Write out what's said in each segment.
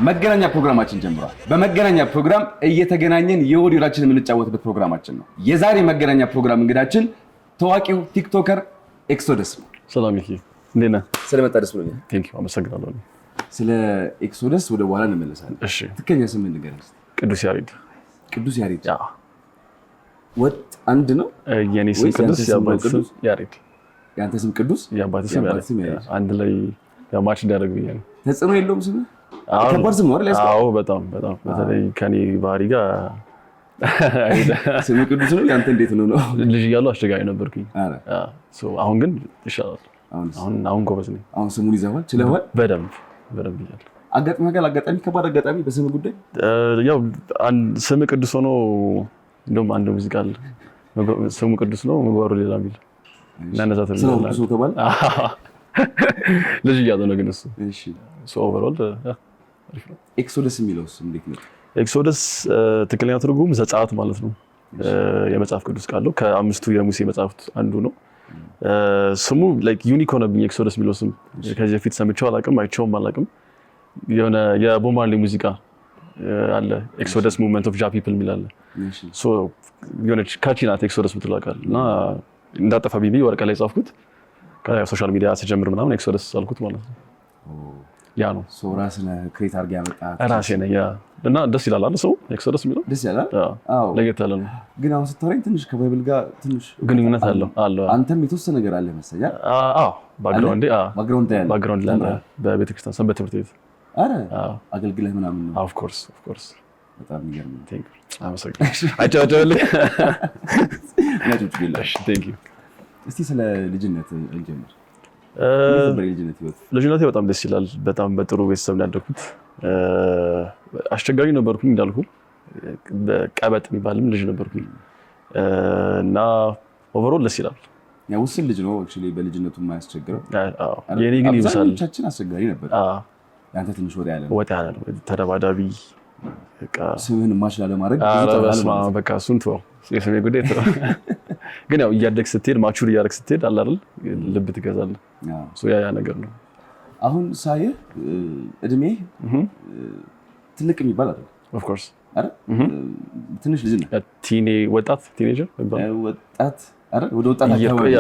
መገናኛ ፕሮግራማችን ጀምሯል። በመገናኛ ፕሮግራም እየተገናኘን የወዲራችን የምንጫወትበት ፕሮግራማችን ነው። የዛሬ መገናኛ ፕሮግራም እንግዳችን ታዋቂው ቲክቶከር ኤክሶደስ ነው። ሰላም ይሄ እንዴት ነህ? ስለመጣ ደስ ብሎኛል። ቴንኪው አመሰግናለሁ። ስለ ኤክሶደስ ወደ በኋላ እንመለሳለን። እሺ ትክክለኛ ስም ንገረኝ። ቅዱስ ያሬድ። ቅዱስ ያሬድ ያ ወጥ አንድ ነው። የኔ ስም ቅዱስ የአባቴ ስም ያሬድ። ያንተ ስም ቅዱስ የአባቴ ስም ያሬድ። አንድ ላይ ማች እንዳደረግ ብዬ ነው። ተጽዕኖ የለውም ስም? ከባድ ስም ነው አይደል? አዎ በጣም በተለይ ከኔ ባህሪ ጋር ስም ቅዱስ ነው። ያንተ እንዴት ነው? ልጅ እያለሁ አስቸጋሪ ነበርኩኝ። አሁን ግን ይሻላል። አሁን ጎበዝ ነኝ። አሁን ስሙን ይዘዋል ችለዋል። በደንብ ይላል። አጋጣሚ ከባድ አጋጣሚ በስም ጉዳይ ያው ስም ቅዱስ ሆኖ እንደውም አንድ ሙዚቃ አለ ስሙ ቅዱስ ነው ምግባሩ ሌላ የሚል እናነሳ ተባለ። ልጅ እያለሁ ነው ግን እሱ እሺ ኦቨርኦል ኤክሶደስ የሚለው ስም እንዴት ነው? ኤክሶደስ ትክክለኛ ትርጉም ዘጸአት ማለት ነው። የመጽሐፍ ቅዱስ ቃል ነው። ከአምስቱ የሙሴ መጽሐፍት አንዱ ነው። ስሙ ላይክ ዩኒክ ሆነብኝ። ኤክሶደስ የሚለው ስም ከዚህ በፊት ሰምቼው አላውቅም፣ አይቼውም አላውቅም። የሆነ የቦብ ማርሊ ሙዚቃ አለ ኤክሶደስ ሙቭመንት ኦፍ ጃ ፒፕል የሚል አለ። ሶ የሆነች ካቺ ናት ኤክሶደስ የምትለው ቃል እና እንዳጠፋ ቢቢ ወረቀት ላይ ጻፍኩት። ከሶሻል ሚዲያ ስጀምር ምናምን ኤክሶደስ አልኩት ማለት ነው። ያ ነው ሶ ራስን ክሬት አድርገህ ያመጣህ ራሴ ነኝ። ያ እና ደስ ይላል አይደል? ሰው ኤክሶደስ የሚለው ደስ ይላል። አዎ ለየት ያለ ነው። ግን አሁን ስታወራኝ ትንሽ ከባይብል ጋር ትንሽ ግንኙነት አለው። አንተም የተወሰነ ነገር አለ መሰለኝ። አዎ ባክግራውንድ ላይ በቤተክርስቲያን ሰንበት ትምህርት ቤት አረ አገልግለህ ምናምን ነው? ኦፍ ኮርስ በጣም የሚገርም ነው። ቴንክ ዩ አመሰግናለሁ። አጫውተውልኝ ናጭ ቴንክ ዩ። እስቲ ስለ ልጅነት እንጀምር። ልጅነቴ በጣም ደስ ይላል። በጣም በጥሩ ቤተሰብ ነው ያደግኩት። አስቸጋሪ ነበርኩኝ እንዳልኩ፣ ቀበጥ የሚባልም ልጅ ነበርኩኝ እና ኦቨርኦል ደስ ይላል። ያው ውስን ልጅ ነው አክቹሊ በልጅነቱ የማያስቸግረው። የኔ ግን ይብሳል። አብዛኞቻችን አስቸጋሪ ነበር። ያንተ ትንሽ ወጣ ያለ ነው። ተደባዳቢ በቃ ስምህን ማሽላ ለማድረግ በቃ እሱን ተወው፣ የስሜ ጉዳይ ተወው። ግን ያው እያደግ ስትሄድ ማቹር እያደረግ ስትሄድ አለ አይደል ልብ ትገዛለህ። ያ ነገር ነው። አሁን ሳየህ እድሜ ትልቅ የሚባል አይደል? ኦፍ ኮርስ አይደል? ትንሽ ልጅ ነህ። ቲኔጀር ወጣት አይደል? ወደ ወጣት አካባቢ።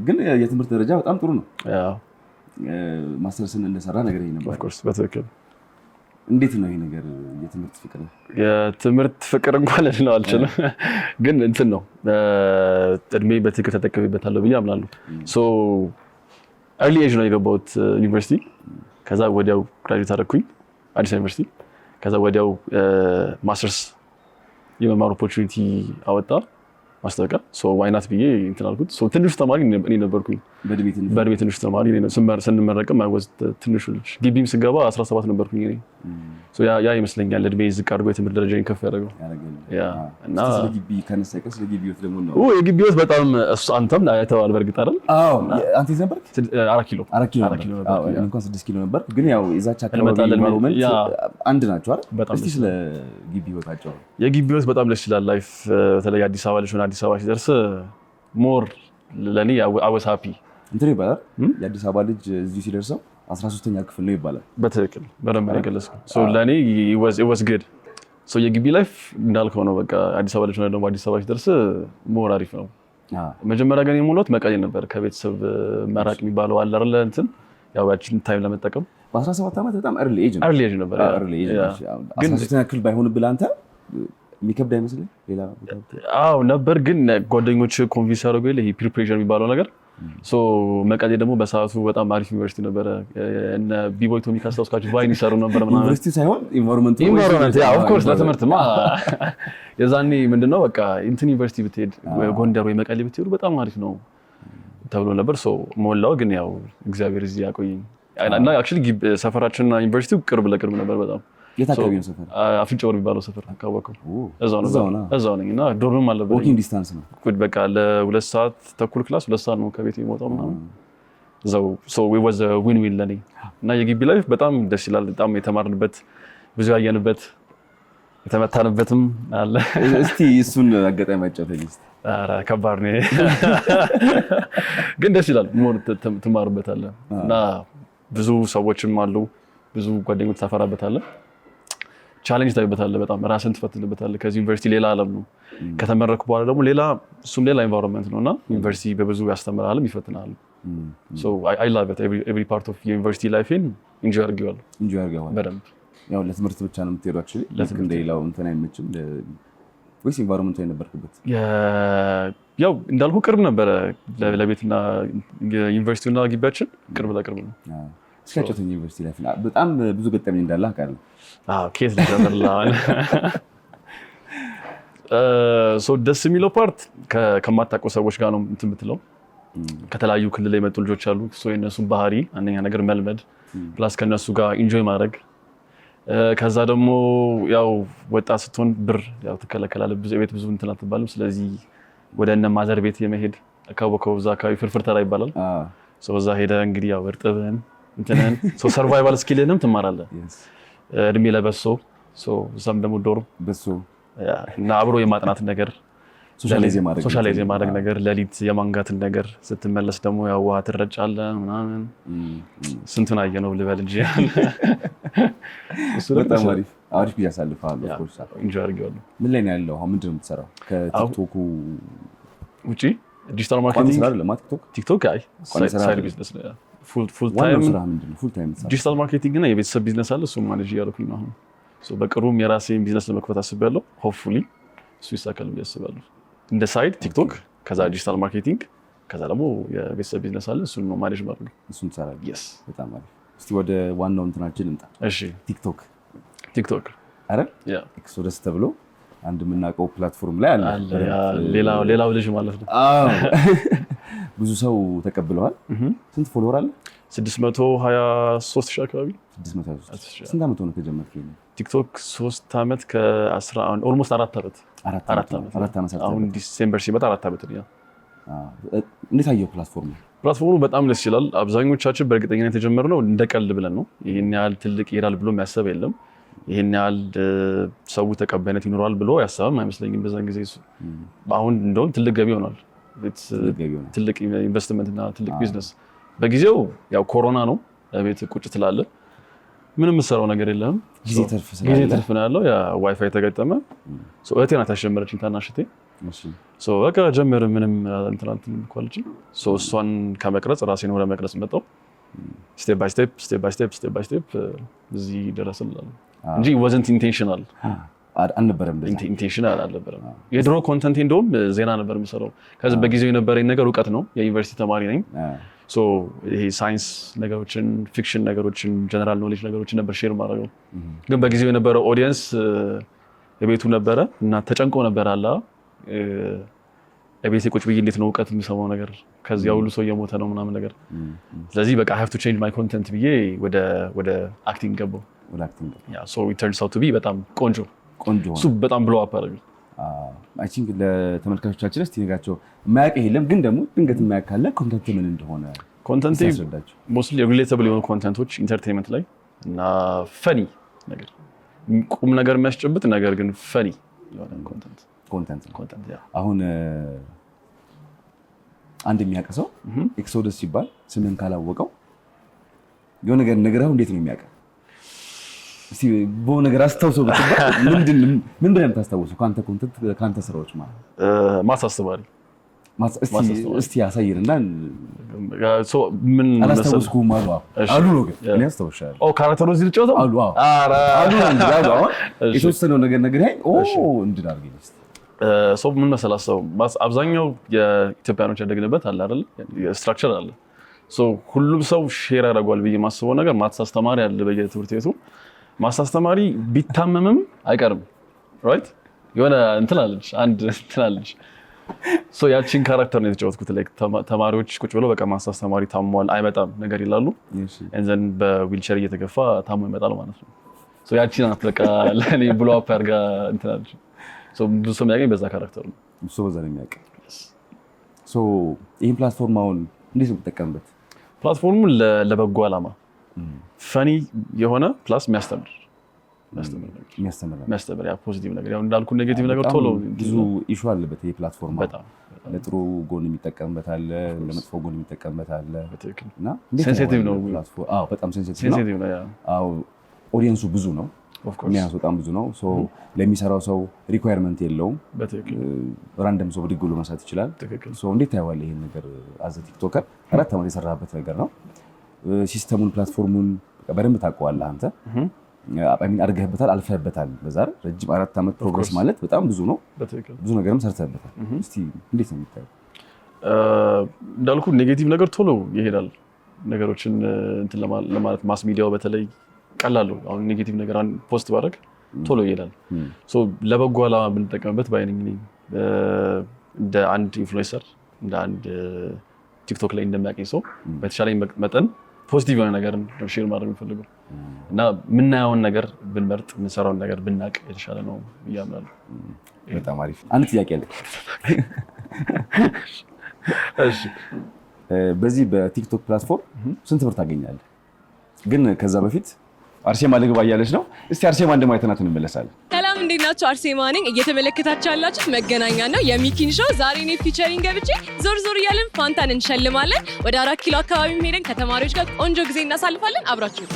ግን የትምህርት ደረጃ በጣም ጥሩ ነው። ማስተርስን እንደሰራ ነገር ነበር። ኦፍ ኮርስ በትክክል። እንዴት ነው ይሄ ነገር? የትምህርት ፍቅር እንኳን ልለው አልችልም፣ ግን እንትን ነው እድሜ በትክክል ተጠቅሜበታለሁ ብዬ አምናለሁ። ሶ ኤርሊ ኤጅ ነው የገባሁት ዩኒቨርሲቲ። ከዛ ወዲያው ግራጁዌት አደረኩኝ አዲስ ዩኒቨርሲቲ። ከዛ ወዲያው ማስተርስ የመማር ኦፖርቹኒቲ አወጣ ማስታወቂያ። ሶ ዋይ ናት ብዬ እንትን አልኩት። ሶ ትንሹ ተማሪ እኔ ነበርኩኝ በእድሜ ትንሹ ተማሪ። ስንመረቅም አይወዝ ትንሹ ልጅ። ግቢም ስገባ 17 ነበርኩኝ እኔ። ሶ ያ ይመስለኛል እድሜ ዝቅ አድርጎ የትምህርት ደረጃዬን ከፍ ያደረገው። እና ስለ ግቢ ከነሳቀ ስለ ግቢ ህይወት ደግሞ ነው። የግቢ ህይወት በጣም አንተም አይተኸዋል በእርግጥ አይደል? አዎ። አንተ የት ነበርክ? 4 ኪሎ ነበር። አዎ እንኳን 6 ኪሎ ነበር። ግን ያው የዛች አካባቢ ኢንቫይሮንመንት አንድ ናቸው አይደል? እስቲ ስለ ግቢ ህይወታቸው። የግቢ ህይወት በጣም ደስ ይላል። ላይፍ በተለይ አዲስ አበባ ልጅ ሆነ አዲስ አበባ ሲደርስ ሞር ለኔ አወስ ሃፒ እንትን ይባላል። የአዲስ አበባ ልጅ እዚህ ሲደርሰው 13ኛ ክፍል ነው ይባላል። በትክክል በደንብ ነው የገለጽከው። ሶ ለኔ it was good። ሶ የግቢ ላይፍ እንዳልከው ነው። በቃ አዲስ አበባ ልጅ ሆነ ደግሞ አዲስ አበባ ሲደርስ ሞር አሪፍ ነው። መጀመሪያ ግን የሞሎት መቀሌ ነበር። ከቤተሰብ መራቅ የሚባለው አለ አይደል? እንትን ያው ያችን ታይም ለመጠቀም በ17 ዓመት በጣም early age ነበር። ግን 13ኛ ክፍል ባይሆንብህ አንተ የሚከብድ አይመስልም? ሌላ አዎ ነበር። ግን ጓደኞች ኮንቪንስ ያደረጉ ይሄ ፒር ፕሬሸር የሚባለው ነገር። ሶ መቀሌ ደግሞ በሰዓቱ በጣም አሪፍ ዩኒቨርሲቲ ነበረ። እነ ቢቦይ ቶሚ ካስታውስካችሁ ቫይን ይሰሩ ነበር ምናምን። ዩኒቨርሲቲ ሳይሆን ኢንቫይሮንመንት ያ ኦፍ ኮርስ ለትምህርትማ የዛኔ ምንድነው በቃ እንትን ዩኒቨርሲቲ ብትሄድ ጎንደር ወይ መቀሌ ብትሄዱ በጣም አሪፍ ነው ተብሎ ነበር። ሶ ሞላው። ግን ያው እግዚአብሔር እዚህ ያቆየኝ እና አክቹሊ ሰፈራችንና ዩኒቨርሲቲው ቅርብ ለቅርብ ነበር በጣም። የት አካባቢ ነው ሰፈር? አፍንጫ ወር የሚባለው ሰፈር አካባቢው እዛው ነኝ እና ዶርምም አለበት። ዎኪንግ ዲስታንስ ነው። በቃ ለ2 ሰዓት ተኩል ክላስ 2 ሰዓት ነው ከቤት የሚወጣው ምናምን እዛው። ሶ we was a win-win ለኔ እና የግቢ ላይፍ በጣም ደስ ይላል። በጣም የተማርንበት ብዙ ያየንበት የተመታንበትም አለ። እስቲ እሱን አጋጣሚ አጫውተኝ እስቲ። ኧረ ከባድ ነው ግን ደስ ይላል። ሞር ትማርበታለህ እና ብዙ ሰዎችም አሉ ብዙ ጓደኞች ታፈራበታለህ፣ ቻሌንጅ ታይበታለህ፣ በጣም ራስን ትፈትንበታለህ። ከዚህ ዩኒቨርሲቲ ሌላ ዓለም ነው። ከተመረኩ በኋላ ደግሞ እሱም ሌላ ኤንቫይሮንመንት ነውና ዩኒቨርሲቲ በብዙ ያስተምራልም ይፈትናል። so I love it every part of university life enjoy አድርጌዋለሁ በደንብ። ያው ለትምህርት ብቻ ነው የምትሄደው actually ልክ እንደሌላው እንትን አይመችም ወይስ ኤንቫይሮንመንት የነበርክበት? ያው እንዳልኩ ቅርብ ነበረ ለቤትና ዩኒቨርሲቲውና ግቢያችን ቅርብ ለቅርብ ነው። እስካጨተኝ ዩኒቨርሲቲ ላይ በጣም ብዙ ገጠመኝ እንዳለ አውቃለሁ። ኬስ ልጀምርልህ። ደስ የሚለው ፓርት ከማታውቀው ሰዎች ጋር ነው እንትን የምትለው። ከተለያዩ ክልል የመጡ ልጆች አሉ። የእነሱን ባህሪ አንደኛ ነገር መልመድ፣ ፕላስ ከእነሱ ጋር ኢንጆይ ማድረግ። ከዛ ደግሞ ያው ወጣት ስትሆን ብር ያው ትከለከላለህ፣ ቤት ብዙ እንትን አትባልም። ስለዚህ ወደ እነ ማዘር ቤት የመሄድ አካባቢው እዛ አካባቢ ፍርፍር ተራ ይባላል። እዛ ሄደህ እንግዲህ ያው እርጥብህን እንትንን ሰርቫይቫል ስኪልንም ትማራለህ። እድሜ ለበሶ እዛም ደግሞ ዶሮ በሶ እና አብሮ የማጥናት ነገር፣ ሶሻላይዝ የማድረግ ነገር፣ ሌሊት የማንጋትን ነገር፣ ስትመለስ ደግሞ ያው ውሃ ትረጫለህ ምናምን። ስንቱን አየነው ልበል እንጂ በጣም አሪፍ ጊዜ አሳልፈሃል። ኢንጆይ አድርጌዋለሁ። ምን ላይ ነው ያለው አሁን? ምንድን ነው የምትሰራው ከቲክቶኩ ውጪ? ዲጂታል ማርኬቲንግ ቲክቶክ ሳይድ ቢዝነስ ነው። ፉል ታይም ዲጂታል ማርኬቲንግ እና የቤተሰብ ቢዝነስ አለ። እሱም ማኔጅ እያደረኩኝ ነው አሁን። በቅርቡም የራሴን ቢዝነስ ለመክፈት አስቤያለሁ። ሆፕፉሊ እሱ ይሳካል ብዬ አስባለሁ። እንደ ሳይድ ቲክቶክ፣ ከዛ ዲጂታል ማርኬቲንግ፣ ከዛ ደግሞ የቤተሰብ ቢዝነስ አለ። እሱን ነው ማኔጅ ማድረግ። እሱን ትሰራለህ? በጣም አሪፍ። እስቲ ወደ ዋናው እንትናችን እንጣ። እሺ ቲክቶክ አረ ኤክሶደስ ተብሎ አንድ የምናውቀው ፕላትፎርም ላይ አለ። ሌላው ልጅ ማለት ነው። ብዙ ሰው ተቀብለዋል። ስንት ፎሎወር አለ? 623,000 አካባቢ። 623። ስንት ዓመት ሆነ ከጀመርክ? ቲክቶክ 3 ዓመት ከ11 ኦልሞስት 4 ዓመት። አሁን ዲሴምበር ሲመጣ 4 ዓመት ነው። እንዴት አየው ፕላትፎርሙ? በጣም ደስ ይላል። አብዛኞቻችን በእርግጠኝነት የተጀመርነው እንደ ቀልድ ብለን ነው። ይሄን ያህል ትልቅ ይሄዳል ብሎ የሚያስብ የለም። ይሄን ያህል ሰው ተቀባይነት ይኖራል ብሎ ያሰበም አይመስለኝም በዛን ጊዜ። አሁን እንደውም ትልቅ ገቢ ሆኗል። ትልቅ ኢንቨስትመንት እና ትልቅ ቢዝነስ። በጊዜው ያው ኮሮና ነው፣ ቤት ቁጭ ትላለህ፣ ምንም የምትሰራው ነገር የለም። ጊዜ ትርፍ ነው ያለው። ዋይፋይ ተገጠመ። እህቴ ናት ያስጀመረችኝ፣ ታናሽ እህቴ። በቃ ጀምር ምንም እንትን ኳልጂ። እሷን ከመቅረጽ ራሴን ወደ መቅረጽ መጣሁ። ስቴፕ ባይ ስቴፕ እዚህ ደረስን እንጂ wasn't intentional አልነበረም። ኢንቴንሽናል አልነበረም። የድሮ ኮንተንት እንደውም ዜና ነበር የምሰራው። ከዚህ በጊዜው የነበረኝ ነገር እውቀት ነው። የዩኒቨርሲቲ ተማሪ ነኝ። ይሄ ሳይንስ ነገሮችን፣ ፊክሽን ነገሮችን፣ ጀነራል ኖሌጅ ነገሮችን ነበር ሼር ማድረገው። ግን በጊዜው የነበረው ኦዲየንስ የቤቱ ነበረ እና ተጨንቆ ነበር አላ የቤቴ ቁጭ ብዬ እንዴት ነው እውቀት የሚሰማው ነገር፣ ከዚያ ሁሉ ሰው እየሞተ ነው ምናምን ነገር። ስለዚህ በቃ I have to change my content ብዬ ወደ አክቲንግ ገባሁ። so it turns out to be በጣም ቆንጆ እሱ በጣም ብሎ አፕ አደረገ። አይ ቲንክ ለተመልካቾቻችን እስቲ ንጋቸው የማያውቅ የለም፣ ግን ደግሞ ድንገት የማያውቅ ካለ ኮንተንት ምን እንደሆነ ኮንተንት ሞስትሊ ሪሌተብል የሆኑ ኮንተንቶች ኢንተርቴይንመንት ላይ እና ፈኒ ነገር፣ ቁም ነገር የሚያስጨብጥ ነገር ግን ፈኒ የሆነ ኮንተንት አሁን አንድ የሚያውቅ ሰው ኤክሶደስ ሲባል ስምን ካላወቀው የሆነ ነገር ነግረው እንዴት ነው የሚያውቀው? እስቲ በሆነ ነገር አስታውሰው ብትባል ምን ብለህ የምታስታውሰው ካንተ ኮንተንት ካንተ ስራዎች ማለት ማሳሰባሪ እስቲ ያሳየንና ምን አላስታውስኩም አሉ ነው ግን እኔ አስታውሻለሁ። ካራክተሩ እዚህ ልጫወተው አሉ የተወሰነው ነገር እንድን አድርገኝ ሰው ምን መሰለህ፣ አብዛኛው የኢትዮጵያኖች ያደግንበት አለ አይደል ስትራክቸር አለ። ሁሉም ሰው ሼር ያደርጓል ብዬ የማስበው ነገር ማትስ አስተማሪ አለ በየትምህርት ቤቱ። ማትስ አስተማሪ ቢታመምም አይቀርም ራይት የሆነ እንትን አለች አንድ እንትን አለች። ያቺን ካራክተር ነው የተጫወትኩት። ተማሪዎች ቁጭ ብለው በቃ ማትስ አስተማሪ ታሟል አይመጣም ነገር ይላሉ። እንዘን በዊልቸር እየተገፋ ታሞ ይመጣል ማለት ነው። ያቺን ናት በቃ ለእኔ ብሎ አፕ አድርጋ እንትን አለች። ብዙ ሰው የሚያገኝ በዛ ካራክተር ነው። ብዙ በዛ ነው የሚያውቅ። ይህን ፕላትፎርም አሁን እንዴት ነው የምትጠቀምበት? ፕላትፎርሙ ለበጎ ዓላማ ፈኒ የሆነ ፕላስ የሚያስተምር ፖዚቲቭ ነገር። ያው እንዳልኩ ኔጌቲቭ ነገር ቶሎ ብዙ ኢሹ አለበት ይሄ ፕላትፎርም። በጣም ለጥሩ ጎን የሚጠቀምበት አለ፣ ለመጥፎ ጎን የሚጠቀምበት አለ እና ሴንሲቲቭ ነው ፕላትፎርም። አዎ በጣም ሴንሲቲቭ ነው። አዎ ኦዲየንሱ ብዙ ነው፣ ሚያንስ በጣም ብዙ ነው። ሶ ለሚሰራው ሰው ሪኳየርመንት የለውም። ራንደም ሰው ብድግ ብሎ መስራት ይችላል። ሶ እንዴት ታየዋለህ ይሄን ነገር? አዘ ቲክቶከር 4 ዓመት የሰራበት ነገር ነው። ሲስተሙን ፕላትፎርሙን በደንብ ታውቀዋለህ አንተ። አድርገህበታል፣ አልፈህበታል። በዛ ረጅም 4 ዓመት ፕሮግረስ ማለት በጣም ብዙ ነው። ብዙ ነገርም ሰርተህበታል። እስቲ እንዴት ነው የሚታየው? እንዳልኩ ኔጌቲቭ ነገር ቶሎ ይሄዳል። ነገሮችን እንትን ለማለት ማስ ሚዲያው በተለይ ቀላል ነው። አሁን ኔጌቲቭ ነገር ፖስት ባደረግ ቶሎ ይሄዳል። ሶ ለበጎ ዓላማ ብንጠቀምበት ባይነኝ እንደ አንድ ኢንፍሉዌንሰር እንደ አንድ ቲክቶክ ላይ እንደሚያውቀኝ ሰው በተሻለኝ መጠን ፖዚቲቭ የሆነ ነገር ነው ሼር ማድረግ የምፈልገው እና የምናየውን ነገር ብንመርጥ የምንሰራውን ነገር ብናውቅ የተሻለ ነው ብዬ አምናለሁ። በጣም አሪፍ። አንድ ጥያቄ አለ። እሺ፣ በዚህ በቲክቶክ ፕላትፎርም ስንት ብር ታገኛለህ? ግን ከዛ በፊት አርሴማ ልግባ እያለች ነው። እስቲ አርሴማ እንደማይተናት እንመለሳለን። ሰላም፣ እንዴት ናችሁ? አርሴማ ነኝ። እየተመለከታችሁ ያላችሁት መገናኛ ነው የሚኪን ሾው። ዛሬ እኔ ፊቸሪንግ ገብቼ ዞር ዞር እያለን ፋንታን እንሸልማለን። ወደ 4 ኪሎ አካባቢ ሄደን ከተማሪዎች ጋር ቆንጆ ጊዜ እናሳልፋለን። አብራችሁ።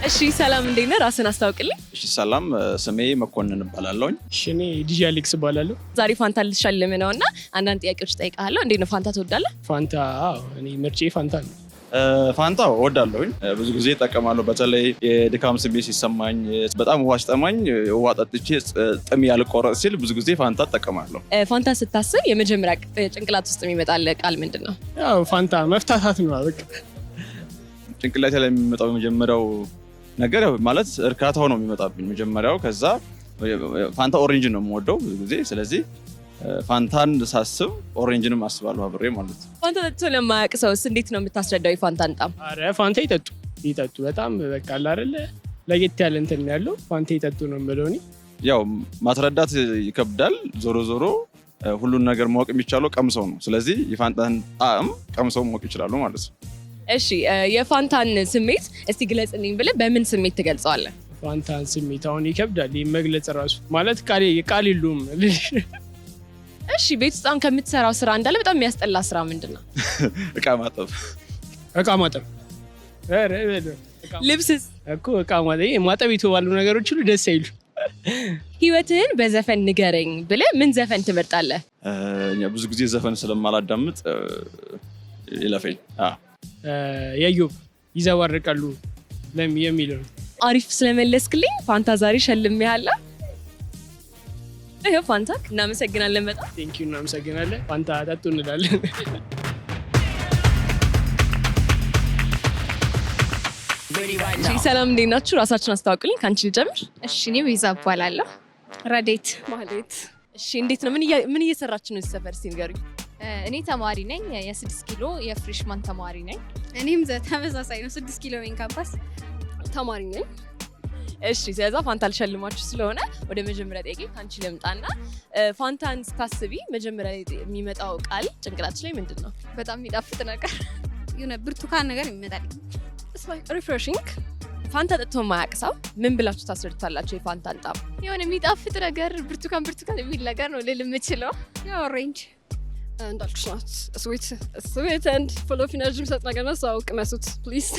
እሺ፣ ሰላም፣ እንዴት ነህ? ራስን አስታውቅልኝ። እሺ፣ ሰላም፣ ስሜ መኮንን እባላለሁ። እሺ፣ እኔ ዲጂ አሌክስ እባላለሁ። ዛሬ ፋንታ ልትሸልም ነውና አንዳንድ ጥያቄዎች እጠይቅሃለሁ። እንዴት ነው ፋንታ ትወዳለህ? ፋንታ እኔ ምርጬ ፋንታ ነው። ፋንታ እወዳለሁኝ። ብዙ ጊዜ እጠቀማለሁ። በተለይ የድካም ስሜት ሲሰማኝ፣ በጣም ውሃ ሲጠማኝ፣ ውሃ ጠጥቼ ጥም ያልቆረጥ ሲል ብዙ ጊዜ ፋንታ እጠቀማለሁ። ፋንታ ስታስብ የመጀመሪያ ጭንቅላት ውስጥ የሚመጣል ቃል ምንድን ነው? ያው ፋንታ መፍታታት ነው። በቃ ጭንቅላቴ ላይ የሚመጣው የመጀመሪያው ነገር ማለት እርካታው ነው የሚመጣብኝ መጀመሪያው። ከዛ ፋንታ ኦሬንጅ ነው የምወደው ብዙ ጊዜ። ስለዚህ ፋንታን ሳስብ ኦሬንጅንም አስባለሁ አብሬ ማለት ነው። ፋንታ ጠጥቶ ለማያውቅ ሰውስ እንዴት ነው የምታስረዳው የፋንታን ጣም? አረ ፋንታ ይጠጡ በጣም በቃ አለ አይደለ ለየት ያለ እንትን ያለው ፋንታ ይጠጡ ነው የምለው እኔ። ያው ማስረዳት ይከብዳል። ዞሮ ዞሮ ሁሉን ነገር ማወቅ የሚቻለው ቀምሰው ነው። ስለዚህ የፋንታን ጣዕም ቀምሰው ማወቅ ይችላሉ ማለት ነው። እሺ፣ የፋንታን ስሜት እስቲ ግለጽልኝ ብለህ በምን ስሜት ትገልጸዋለህ? ፋንታን ስሜት አሁን ይከብዳል መግለጽ ራሱ ማለት ቃል የለውም። እሺ፣ ቤት ውስጥ ከምትሰራው ስራ እንዳለ በጣም የሚያስጠላ ስራ ምንድን ነው? እቃ ማጠብ። ልብስስ? እኮ እቃ ማጠብ የተባሉ ነገሮች ሁሉ ደስ አይሉ። ህይወትህን በዘፈን ንገረኝ ብለህ ምን ዘፈን ትመርጣለህ? ብዙ ጊዜ ዘፈን ስለማላዳምጥ ይለፈኝ። የዮብ ይዘባርቃሉ የሚለው። አሪፍ ስለመለስክልኝ ፋንታ ዛሬ ሸልሜሃለሁ። ይሄው ፋንታ እናመሰግናለን በጣም። ቴንኪው፣ እናመሰግናለን። ፋንታ ጠጡ እንላለን። ሰላም፣ እንዴት ናችሁ? ራሳችሁን አስተዋውቁልኝ። ከአንቺ ልጀምር። እሺ፣ እኔ ቤዛ እባላለሁ። ረዴት ማለት። እሺ፣ እንዴት ነው? ምን እየሰራችሁ ነው? ሰፈር እስኪ ንገሩኝ። እኔ ተማሪ ነኝ። የ6 ኪሎ የፍሬሽማን ተማሪ ነኝ። እኔም ተመሳሳይ ነው። 6 ኪሎ ሜን ካምፓስ ተማሪ ነኝ። እሺ፣ ስለዛ ፋንታ ልሸልማችሁ ስለሆነ ወደ መጀመሪያ ጥያቄ ካንቺ ልምጣና ፋንታን ስታስቢ መጀመሪያ የሚመጣው ቃል ጭንቅላትሽ ላይ ምንድን ነው? በጣም የሚጣፍጥ ነገር የሆነ ብርቱካን ነገር ይመጣል። ሪፍሬሽንግ። ፋንታ ጠጥቶ የማያውቅ ሰው ምን ብላችሁ ታስረዱታላችሁ? የፋንታን ጣም የሆነ የሚጣፍጥ ነገር ብርቱካን የሚል ነገር ነው ልል የምችለው። ያው ኦሬንጅ እንዳልኩሽ ናት። ስዊት ኤንድ ፉል ኦፍ ኢነርጂ የሚሰጥ ነገር ነው። ሰው ቅመሱት ፕሊዝ።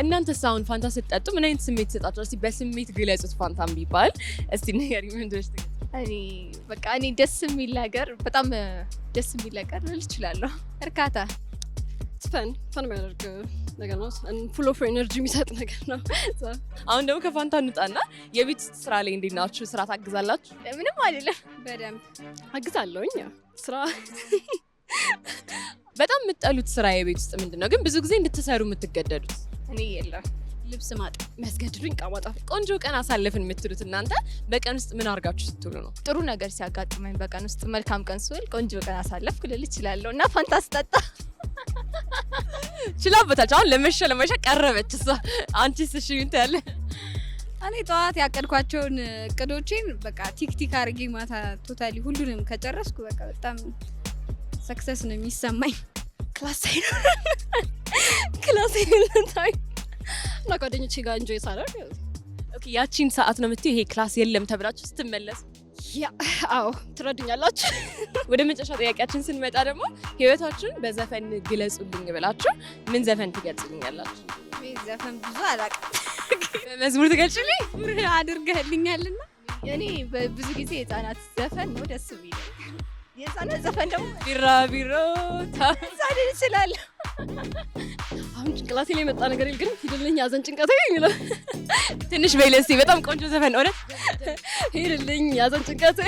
እናንተስ አሁን ፋንታ ስትጠጡ ምን አይነት ስሜት ይሰጣችኋል? እስቲ በስሜት ግለጹት። ፋንታም ቢባል እስቲ ነገር ምንድነው? እኔ ደስ የሚል ነገር በጣም ደስ የሚል ነገር ልል እችላለሁ። እርካታ፣ ፈን የሚያደርግ ነገር ነው። ፉል ኦፍ ኤነርጂ የሚሰጥ ነገር ነው። አሁን ደግሞ ከፋንታ እንውጣና የቤት ስራ ላይ እንዴት ናችሁ? ስራ ታግዛላችሁ? ምንም አይደለም፣ በደንብ አግዛለሁኝ። ስራ በጣም የምትጠሉት ስራ የቤት ውስጥ ምንድን ነው ግን ብዙ ጊዜ እንድትሰሩ የምትገደዱት? እኔ የለም፣ ልብስ ማጠብ፣ የሚያስገድዱኝ ዕቃ ማጠብ። ቆንጆ ቀን አሳለፍን የምትሉት እናንተ በቀን ውስጥ ምን አድርጋችሁ ስትውሉ ነው? ጥሩ ነገር ሲያጋጥመኝ በቀን ውስጥ መልካም ቀን ስውል ቆንጆ ቀን አሳለፍኩ ልል እችላለሁ። እና ፋንታ ስጠጣ ችላበታች። አሁን ለመሸ ቀረበች እሷ። አንቺስ? እሺ ምን ትያለሽ? እኔ ጠዋት ያቀድኳቸውን እቅዶቼን በቃ ቲክ አድርጌ ማታ ቶታሊ ሁሉንም ከጨረስኩ በቃ በጣም ሰክሰስ ነው የሚሰማኝ። ክላስ ታይ እና ጓደኞቼ ጋር እንጆይ ሳደርግ ያቺን ሰዓት ነው የምትይው። ይሄ ክላስ የለም ተብላችሁ ስትመለስ አዎ ትረዱኛላችሁ። ወደ መጨረሻ ጥያቄያችን ስንመጣ ደግሞ ህይወታችሁን በዘፈን ግለጹልኝ ብላችሁ ምን ዘፈን ትገልጹልኛላችሁ? ዘፈን ብዙ አላውቅም። መዝሙር ትገልጹልኝ አድርገህልኛልና እኔ ብዙ ጊዜ የህፃናት ዘፈን ነው ደስ የሚለኝ። የህፃናት ዘፈን ደግሞ ቢራቢሮ ታዛኝ ይችላል። አሁን ጭንቅላቴ ላይ መጣ ነገር ግን ሂድልኝ ያዘን ጭንቀቴ የሚለው ትንሽ በይለስቲ በጣም ቆንጆ ዘፈን እውነት። ሂድልኝ ያዘን ጭንቀቴ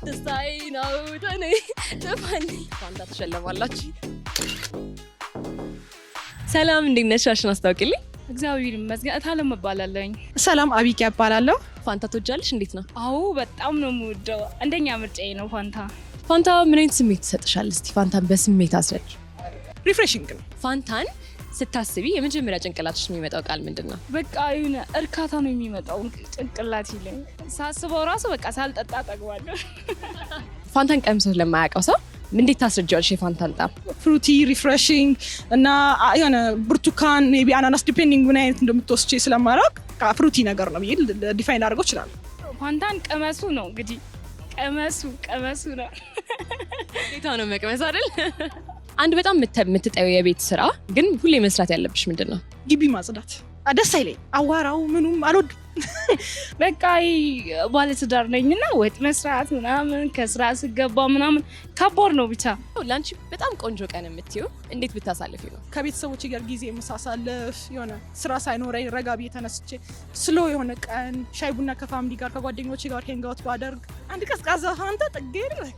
ደስታዬ ነው ተኔ ተፋልኝ ፋንታ ትሸለማላችሁ። ሰላም እንዴት ነሽ? ራስሽን አስታውቂልኝ። እግዚአብሔር ይመስገን። እታለም እባላለሁኝ። ሰላም አቢቂ እባላለሁ። ፋንታ ትወጃለሽ? እንዴት ነው? አዎ በጣም ነው የምወደው። አንደኛ ምርጫዬ ነው ፋንታ። ፋንታ ምን አይነት ስሜት ትሰጥሻል? እስቲ ፋንታን በስሜት አስረጅ። ሪፍሬሽንግ ነው። ፋንታን ስታስቢ የመጀመሪያ ጭንቅላትሽ የሚመጣው ቃል ምንድን ነው? በቃ የሆነ እርካታ ነው የሚመጣው ጭንቅላት ይለኝ። ሳስበው ራሱ በቃ ሳልጠጣ ጠግባለሁ። ፋንታን ቀምሶ ለማያውቀው ሰው እንዴት ታስረጃለሽ የፋንታን ጣም? ፍሩቲ ሪፍሬሽንግ እና የሆነ ብርቱካን ሜቢ አናናስ ዲፔንዲንግ ምን አይነት እንደምትወስጂ ስለማራቅ ፍሩቲ ነገር ነው ብዬ ዲፋይን አድርገው ይችላል። ፋንታን ቀመሱ ነው እንግዲህ ቀመሱ ነው። ጌታ ነው መቅመስ አይደል? አንድ በጣም የምትጠይው የቤት ስራ ግን ሁሌ መስራት ያለብሽ ምንድን ነው? ግቢ ማጽዳት። ደስ አይለኝ አዋራው ምኑም አልወድም። በቃ ባለትዳር ነኝና ወጥ መስራት ምናምን ከስራ ስገባ ምናምን ከባድ ነው። ብቻ ላንቺ በጣም ቆንጆ ቀን የምትይው እንዴት ብታሳልፊ ነው? ከቤተሰቦቼ ጋር ጊዜ መሳሳለፍ፣ የሆነ ስራ ሳይኖረኝ ረጋ ብዬ ተነስቼ ስሎ የሆነ ቀን ሻይ ቡና ከፋሚሊ ጋር ከጓደኞቼ ጋር ሄንጋውት ባደርግ አንድ ቀዝቃዛ ፋንታ ጠገኝ በቃ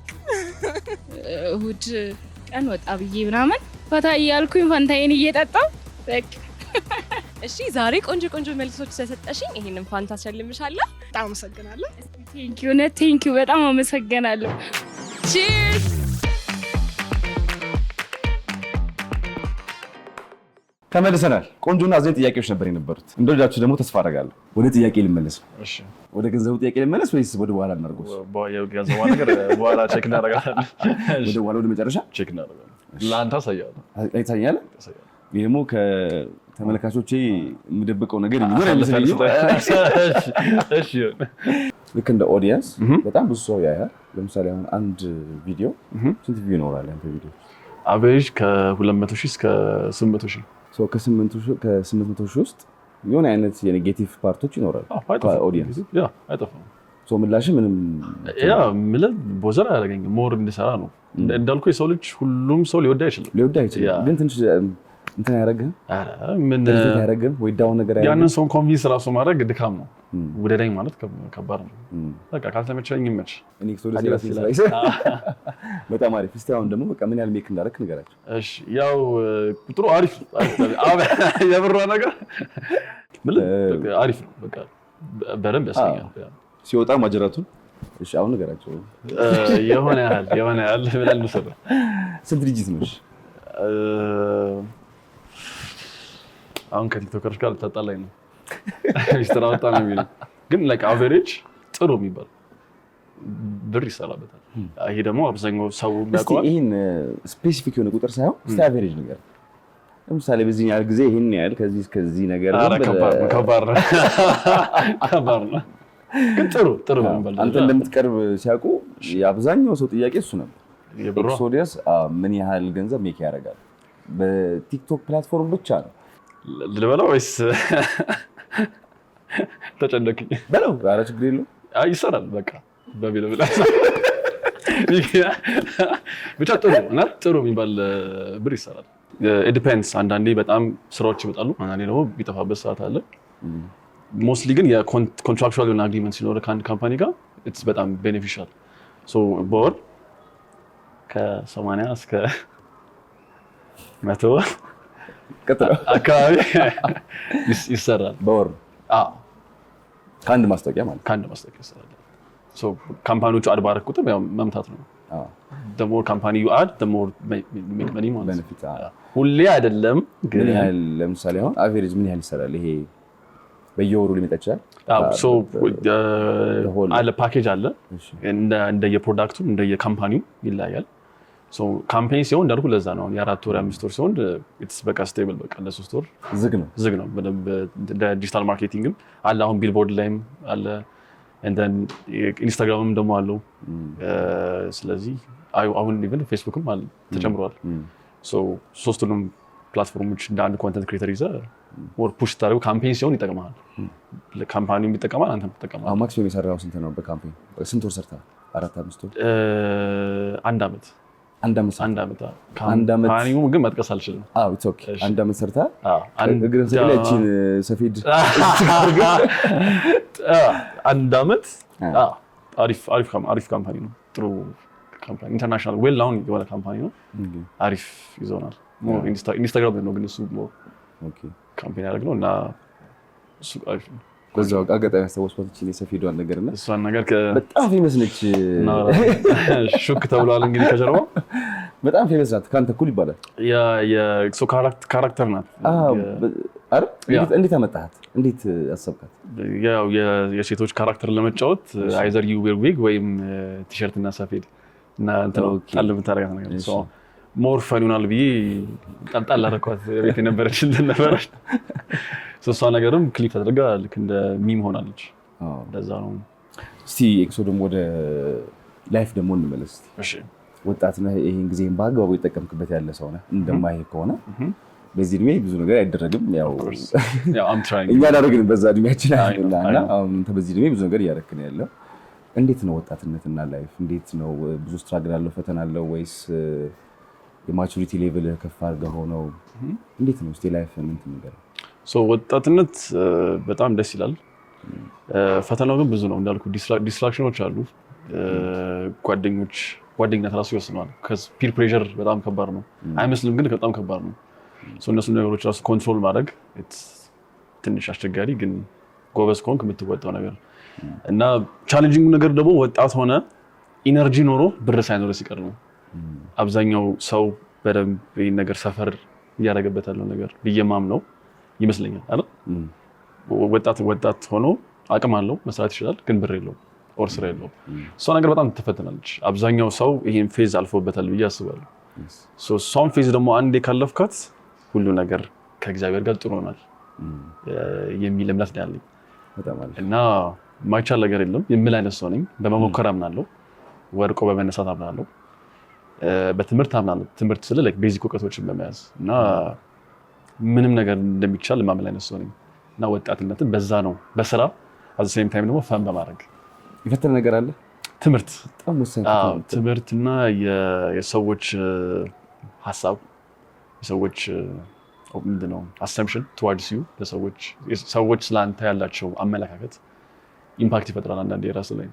እሑድ ቀን ወጣ ብዬ ምናምን ፈታ እያልኩኝ ፋንታዬን እየጠጣሁ በቃ። እሺ ዛሬ ቆንጆ መልሶች ስለሰጠሽኝ ይሄንን ፋንታ አስሸልምሻለሁ። በጣም አመሰግናለሁ። ቴንኪው በጣም አመሰግናለሁ። ቺርስ። ተመልሰናል። ቆንጆና አዘኝ ጥያቄዎች ነበር የነበሩት። እንደወደዳችሁ ደግሞ ተስፋ አደርጋለሁ። ወደ ጥያቄ ልመለስ። እሺ ወደ ገንዘቡ ጥያቄ ልመለስ ወይስ ወደ በኋላ እናድርገው? ገንዘቡ ነገር በኋላ ቼክ እናደርጋለን። ወደ በኋላ ወደ መጨረሻ ቼክ እናደርጋለን። ለአንተ አሳያለሁ። ታሳያለህ? ይሄ ደግሞ ከተመልካቾቼ የምደብቀው ነገር ይኖር አይመስለኝም። እሺ ልክ እንደ ኦዲየንስ በጣም ብዙ ሰው ያያል። ለምሳሌ አሁን አንድ ቪዲዮ ስንት ቪው ይኖራል? አንተ ቪዲዮ አቬሬጅ ከ200,000 እስከ 800,000 ሰው ከ800,000 ውስጥ የሆነ አይነት የኔጌቲቭ ፓርቶች ይኖራሉ። ኦዲየንስ ያ አይጠፋም። ሰው ምላሽ ምንም ያ ምንም ቦዘር አያደርገኝም። ሞር እንድሰራ ነው እንዳልኩ። የሰው ልጅ ሁሉም ሰው ሊወዳ አይችልም። ግን ትንሽ እንትን ያደርግህ ምን ያደርግህ ወይ ዳውን ነገር ያደርግህ። ያንን ሰውን ኮንቪንስ ራሱ ማድረግ ድካም ነው። ውደደኝ ማለት ከባድ ነው። በቃ ካልተመቸኝ ይመች። በጣም አሪፍ። እስቲ አሁን ደግሞ በቃ ምን ያህል ሜክ እንዳደረክ ንገራቸው። እሺ ያው ቁጥሩ አሪፍ የብሯ ነገር አሪፍ ነው። በቃ በደንብ ያሳያል ሲወጣ ማጀራቱን። እሺ አሁን ንገራቸው። የሆነ ያህል ብለን እንውሰድ። ስንት ዲጂት ነው? አሁን ከቲክቶከሮች ጋር ልታጣላኝ ነው። ሚስተር አወጣ ነው የሚለው ግን ላይክ አቨሬጅ ጥሩ የሚባል ብር ይሰራበታል። ይሄ ደግሞ አብዛኛው ሰው የሚያውቀዋል። ይሄን ስፔሲፊክ የሆነ ቁጥር ሳይሆን እስቲ አቨሬጅ ነገር ለምሳሌ በዚህ ያህል ጊዜ ይሄን ያህል ከዚህ እስከዚህ ነገር ከባድ ነው ግን ጥሩ የሚባል አንተ እንደምትቀርብ ሲያውቁ የአብዛኛው ሰው ጥያቄ እሱ ነበር። ኤክሶዲየስ ምን ያህል ገንዘብ ሜክ ያደርጋል በቲክቶክ ፕላትፎርም ብቻ ነው ልበለው ወይስ ተጨነቅኝ በለው? ኧረ ችግር የለውም። ይሰራል በቃ በቢለው ብቻ ጥሩ የሚባል ብር ይሰራል። ኢት ዲፔንድስ። አንዳንዴ በጣም ስራዎች ይመጣሉ፣ አንዳንዴ ደግሞ ቢጠፋበት ሰዓት አለ። ሞስትሊ ግን የኮንትራክቹዋል የሆነ አግሪመንት ሲኖር ከአንድ ካምፓኒ ጋር ኢትስ በጣም ቤኔፊሻል። በወር ከ80 እስከ 100 አካባቢ ይሰራል በወር። ከአንድ ማስታወቂያ ማለት ከአንድ ማስታወቂያ ይሰራል። ካምፓኒዎቹ አድ ባደረግ ቁጥር ያው መምታት ነው። the more company you add the more make money ማለት ነው። ሁሌ አይደለም ግን ለምሳሌ አሁን አቨሬጅ ምን ያህል ይሰራል? ይሄ በየወሩ ሊመጣ ይችላል። አለ ፓኬጅ አለ እንደ የፕሮዳክቱ እንደ የካምፓኒው ይለያያል። ካምፔን ሲሆን እንዳልኩ ለዛ ነው የ4 ወር 5 ወር ሲሆን ኢትስ በቃ ስቴብል በቃ ለ3 ወር ዝግ ነው። በደንብ ዲጂታል ማርኬቲንግም አለ። አሁን ቢልቦርድ ላይም አለ and then ኢንስታግራምም ደግሞ አለው ስለዚህ አሁን ኢቨን ፌስቡክም አለ ተጨምሯል ሶ ሶስቱንም ፕላትፎርሞች እንደ አንድ ኮንተንት ክሬተር ይዘህ ወር ፑሽ ታደርገው ካምፔን ሲሆን ይጠቅማል ለካምፓኒው ይጠቅማል አንተም ትጠቀማለህ ማክሲመም የሰራው ስንት ነው በካምፔን ስንት ወር ሰርተሃል 4-5 ወር አንድ አመት ካምፓኒው ግን መጥቀስ አልችልም ኢትስ ኦኬ አንድ አመት ሰርተሃል እግርን ስለችን ሰፊድ አንድ አመት አሪፍ ካምፓኒ ነው ጥሩ ካምፓኒ ኢንተርናሽናል ዌል ናውን የሆነ ካምፓኒ ነው አሪፍ ይዞናል ሞር ኢንስታግራም ነው ግን እሱ ሞር ኦኬ ካምፓኒ ያደረግነው እና እሱ አሪፍ ነው በዛው አጋጣሚ ያስተዋወስኩት እቺ የሰፊዷን ነገርና እሷን ነገር በጣም ፌመስ ነች ሹክ ተብሏል እንግዲህ ከጀርባ በጣም ፌመስ ናት ካንተ እኩል ይባላል የሶ ካራክተር ናት አረ እንዴት አመጣሃት እንዴት አሰብካት ያው የሴቶች ካራክተር ለመጫወት አይዘር ዩ ዌር ዊግ ወይም ቲሸርት እና ሰፌድ እና እንትን ጣል የምታደርጋት ነገር ሶ ሞር ፈን ይሆናል ብዬ ጣልጣል አደረኳት ቤት የነበረች እንትን ነበረች እሷ ነገርም ክሊፕ ተደርጋ ልክ እንደ ሚም ሆናለች ለዛ ነው እስቲ ኤክሶ ደግሞ ወደ ላይፍ ደግሞ እንመለስ እሺ ወጣት ነህ ይሄን ጊዜን በአግባቡ የተጠቀምክበት ያለ ሰው ነህ እንደማይሄድ ከሆነ በዚህ እድሜ ብዙ ነገር አይደረግም ያው I'm trying እኛ አደረግን በዛ እድሜያችን አይደለና አሁን በዚህ እድሜ ብዙ ነገር እያደረክ ነው ያለው እንዴት ነው ወጣትነትና ላይፍ እንዴት ነው ብዙ ስትራግል አለው ፈተና አለው ወይስ የማቹሪቲ ሌቭል ከፍ አድርገው ነው እንዴት ነው እስቲ ላይፍ ምን ትነገር ሶ ወጣትነት በጣም ደስ ይላል ፈተናው ግን ብዙ ነው እንዳልኩ ዲስትራክሽኖች አሉ ጓደኝነት ራሱ ይወስናል ከዚ ፒር ፕሬሸር በጣም ከባድ ነው አይመስልም ግን በጣም ከባድ ነው ሶ እነሱ ነገሮች ራሱ ኮንትሮል ማድረግ ትንሽ አስቸጋሪ ግን ጎበዝ ከሆንክ የምትወጣው ነገር እና ቻሌንጂንግ ነገር ደግሞ ወጣት ሆነ ኢነርጂ ኖሮ ብር ሳይኖር ሲቀር ነው አብዛኛው ሰው በደንብ ይሄን ነገር ሰፈር እያደረገበት ያለው ነገር ብየማም ነው ይመስለኛል አይደል ወጣት ሆኖ አቅም አለው መስራት ይችላል ግን ብር የለውም ኦር ስራ የለውም እሷ ነገር በጣም ትፈተናለች አብዛኛው ሰው ይሄን ፌዝ አልፎበታል ብዬ አስባለሁ ሶ ሶም ፌዝ ደግሞ አንዴ ካለፍካት ሁሉ ነገር ከእግዚአብሔር ጋር ጥሩ ይሆናል የሚል እምነት ነው ያለኝ እና ማይቻል ነገር የለም የምል አይነት ሰው ነኝ በመሞከር አምናለሁ ወርቆ በመነሳት አምናለሁ በትምህርት አምናለሁ ትምህርት ስለ ላይክ ቤዚክ እውቀቶችን በመያዝ እና ምንም ነገር እንደሚቻል ማመን አይነት ሰው ነኝ እና ወጣትነትን በዛ ነው በስራ at the same time ደግሞ ፈን በማድረግ ይፈተነ ነገር አለ ትምህርት በጣም ወሳኝ ትምህርትና የሰዎች ሐሳብ የሰዎች ምንድነው assumption towards you ሰዎች ስላንተ ያላቸው አመለካከት ኢምፓክት ይፈጥራል አንዳንዴ ራስ ላይ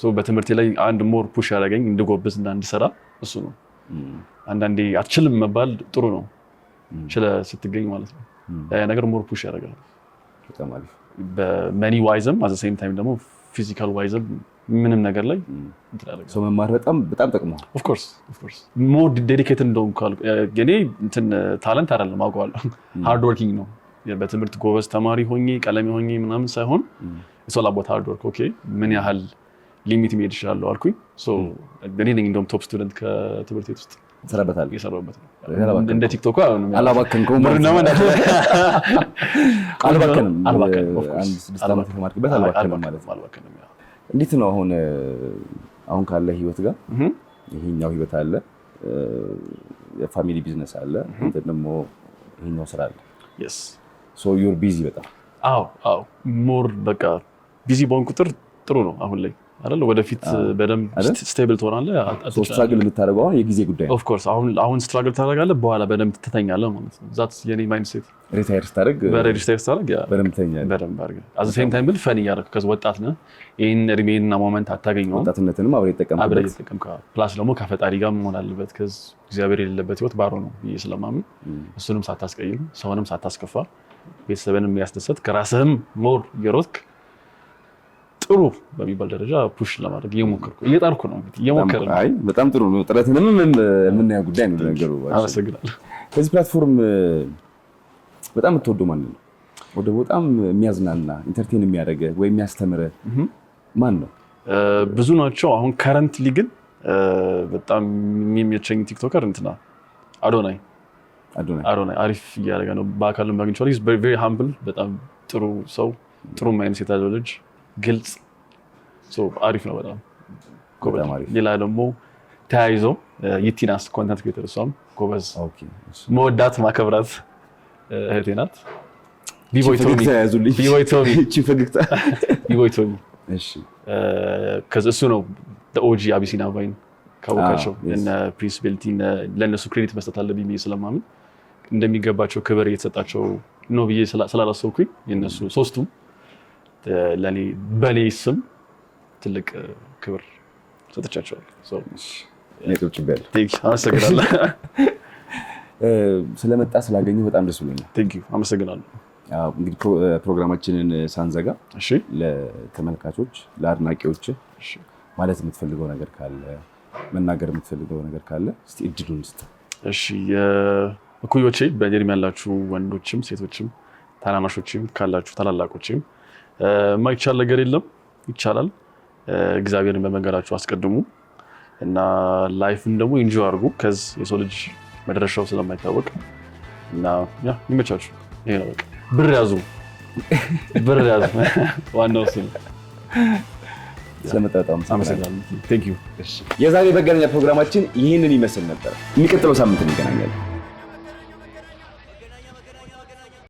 ሶ በትምህርቴ ላይ አንድ ሞር ፑሽ ያደረገኝ እንድጎብዝ እና እንድሰራ እሱ ነው አንዳንዴ አትችልም መባል ጥሩ ነው ችለ ስትገኝ ማለት ነው ያ ነገር ሞር ፑሽ ያደርጋል በጣም አሪፍ በመኒ ዋይዝም at the same time ደግሞ ፊዚካል ዋይዝም ምንም ነገር ላይ እንትላለ ሶ መማር በጣም ጠቅሟል of course ሞር ዴዲኬትድ እንደሆንኩ የኔ እንትን ታለንት አይደለም አውቀዋለሁ ሃርድ ወርኪንግ ነው በትምህርት ጎበዝ ተማሪ ሆኜ ቀለሜ ሆኜ ምናምን ሳይሆን it's all about hard work okay ምን ያህል ሊሚት ሜድ ይችላል አልኩኝ ሶ እኔ ነኝ እንደውም ቶፕ ስቱደንት ከትምህርት ቤት ውስጥ ተሰራበታል የሰራበት እንደ ቲክቶክ አላባከንኩም አልባከንም አንድ 6 አመት ተማርክበት አልባከንም ማለት አልባከንም እንዴት ነው አሁን ካለ ህይወት ጋር ይሄኛው ህይወት አለ የፋሚሊ ቢዝነስ አለ እንት ደግሞ ይሄኛው ስራ አለ yes so you're busy በጣም አዎ ሞር በቃ ቢዚ በሆን ቁጥር ጥሩ ነው አሁን ላይ አይደል ወደፊት በደንብ ስቴብል ትሆናለህ ስትራግል የምታደርገው አሁን የጊዜ ጉዳይ ነው ኦፍ ኮርስ አሁን ስትራግል ታደርጋለህ በኋላ በደንብ ትተኛለህ ማለት ነው ዛትስ የኔ ማይንድሴት ሪታየር ስታደርግ ያ በደንብ ትተኛለህ በደንብ አድርገህ at the same time ብል ፈን እያደረግህ ከዚ ወጣት ነህ ይሄን እድሜና ሞመንት አታገኘውም ወጣትነትንም አብረህ ተጠቀምከው ፕላስ ደግሞ ከፈጣሪ ጋር መሆን አለበት ከዚ እግዚአብሔር የሌለበት ህይወት ባሮ ነው ስለማምን እሱንም ሳታስቀይም ሰውንም ሳታስከፋ ቤተሰብንም ያስደሰት ከራስህም ሞር የሮትክ ጥሩ በሚባል ደረጃ ፑሽ ለማድረግ እየጣርኩ ነው እየሞከረ ነው። አይ በጣም ጥሩ ነው። ጥረትንም የምናየው ጉዳይ ነው ነገሩ። አመሰግናለሁ። ከዚህ ፕላትፎርም በጣም የምትወደው ማን ነው? ወደ በጣም የሚያዝናና ኢንተርቴን የሚያደርግ ወይ የሚያስተምር ማን ነው? ብዙ ናቸው። አሁን ከረንትሊ ግን በጣም የሚመቸኝ ቲክቶከር እንትና አዶናይ አሪፍ እያደረገ ነው። በአካልም ባግኝቻለሁ። ቬሪ ሃምብል በጣም ጥሩ ሰው ጥሩ ማይንድሴት ያለው ልጅ ግልጽ አሪፍ ነው በጣም ጎበዝ። ሌላ ደግሞ ተያይዞ ይቲናስ ኮንተንት ክሬተር እሷም ጎበዝ መወዳት ማከብራት እህቴ ናት። ቢቦይ ቶሚ እሱ ነው ኦጂ አቢሲና ቫይን ካወቃቸው እነ ፕሪንስ ቤልቲ ለእነሱ ክሬዲት መስጠት አለብኝ ብዬ ስለማምን እንደሚገባቸው ክብር እየተሰጣቸው ነው ብዬ ስላላሰብኩኝ የእነሱ ሶስቱም በእኔ ስም ትልቅ ክብር ሰጥቻቸዋለሁ። አመሰግናለሁ። ስለመጣ ስላገኘሁ በጣም ደስ ብሎኛል። አመሰግናለሁ። እንግዲህ ፕሮግራማችንን ሳንዘጋ ለተመልካቾች ለአድናቂዎች ማለት የምትፈልገው ነገር ካለ መናገር የምትፈልገው ነገር ካለ እስቲ እድሉን ስጥ። እሺ እኩዮቼ በእድሜ ያላችሁ ወንዶችም ሴቶችም ታናናሾችም ካላችሁ ታላላቆችም የማይቻል ነገር የለም፣ ይቻላል። እግዚአብሔርን በመንገዳችሁ አስቀድሙ እና ላይፍን ደግሞ ኢንጆይ አድርጉ። ከዚህ የሰው ልጅ መድረሻው ስለማይታወቅ እና ይመቻችሁ። ይሄ ነው በቃ። ብር ያዙ ዋናው እሱ ነው። ስለመጣጣም አመሰግናለሁ። ቴንክ ዩ። የዛሬ መገናኛ ፕሮግራማችን ይህንን ይመስል ነበር። የሚቀጥለው ሳምንት እንገናኛለን።